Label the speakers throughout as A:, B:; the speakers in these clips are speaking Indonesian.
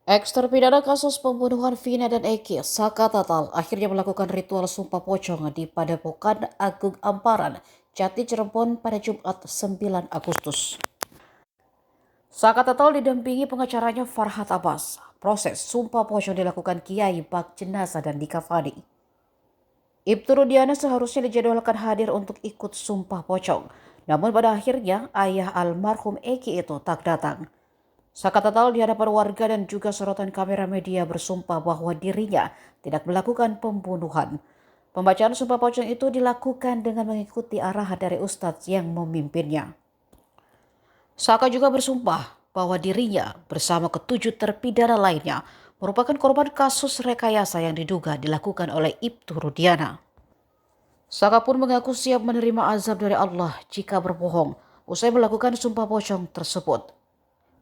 A: Eksterpidana kasus pembunuhan Vina dan Eki, Saka Tatal, akhirnya melakukan ritual sumpah pocong di Padepokan Agung Amparan, Jati Cirebon pada Jumat 9 Agustus. Saka Tatal didampingi pengacaranya Farhat Abbas. Proses sumpah pocong dilakukan Kiai bak jenazah dan dikafani. Ibtu Rudiana seharusnya dijadwalkan hadir untuk ikut sumpah pocong. Namun pada akhirnya ayah almarhum Eki itu tak datang. Saka Tatal di hadapan warga dan juga sorotan kamera media bersumpah bahwa dirinya tidak melakukan pembunuhan. Pembacaan sumpah pocong itu dilakukan dengan mengikuti arahan dari ustadz yang memimpinnya. Saka juga bersumpah bahwa dirinya bersama ketujuh terpidana lainnya merupakan korban kasus rekayasa yang diduga dilakukan oleh Ibtu Rudiana. Saka pun mengaku siap menerima azab dari Allah jika berbohong usai melakukan sumpah pocong tersebut.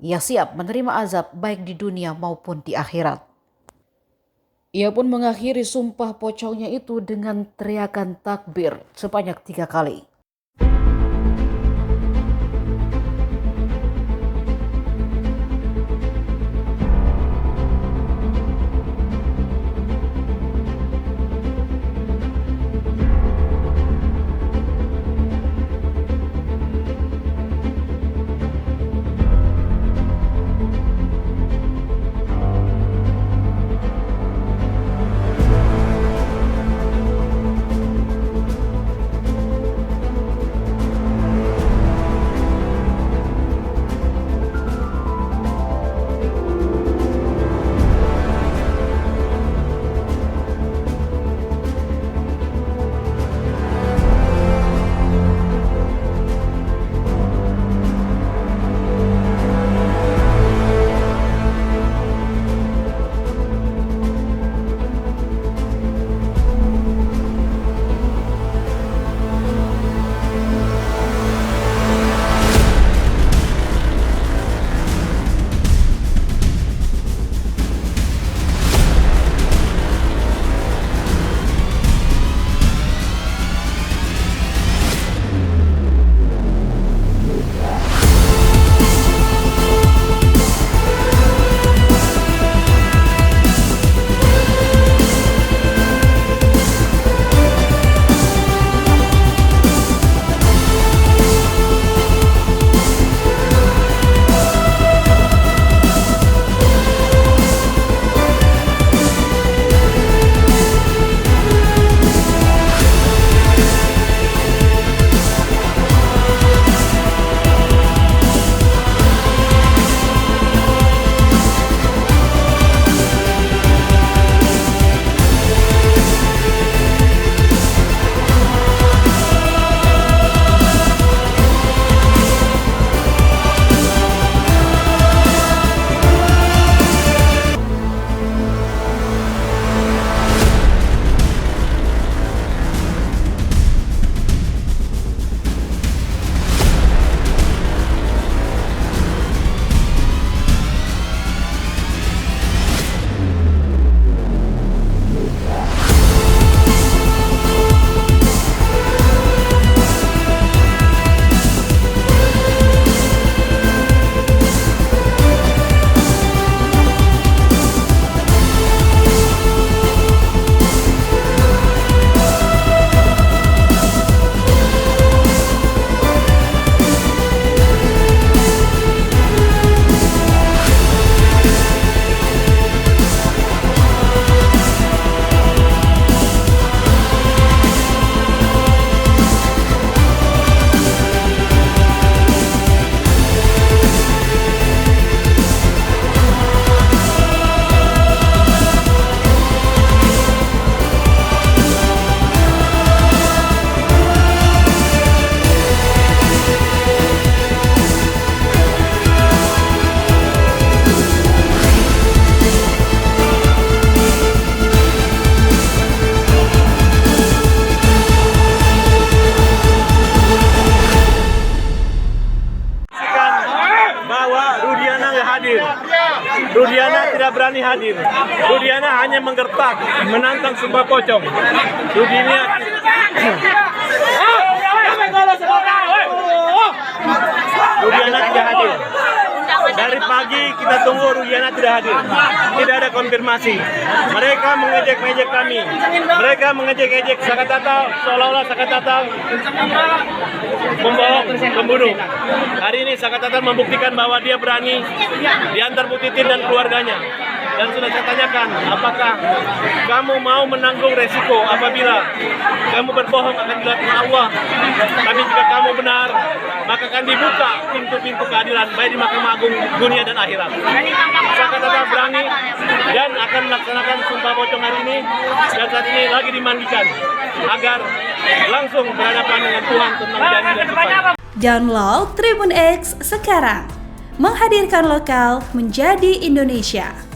A: Ia siap menerima azab baik di dunia maupun di akhirat. Ia pun mengakhiri sumpah pocongnya itu dengan teriakan takbir sebanyak 3 kali.
B: Rudiana tidak berani hadir. Rudiana hanya menggertak, menantang sumpah pocong. Rudiana tidak hadir. Dari pagi lagi kita tunggu Rudiana tidak hadir. Tidak ada konfirmasi. Mereka mengejek-ngejek kami. Mereka mengejek-ngejek Sakatata seolah-olah Sakatata membohong, pembunuh. Hari ini Sakatata membuktikan bahwa dia berani diantar Bu Titin dan keluarganya. Dan sudah saya tanyakan, apakah kamu mau menanggung resiko apabila kamu berbohong akan dilakukan Allah. Tapi jika kamu benar, maka akan dibuka pintu-pintu keadilan baik di Mahkamah Agung dunia dan akhirat. Sakatata berani dan akan melaksanakan Sumpah Pocong hari ini, dan saat ini lagi dimandikan agar langsung berhadapan dengan Tuhan tentang janji dan sumpah.
C: Download Tribun X sekarang, menghadirkan lokal menjadi Indonesia.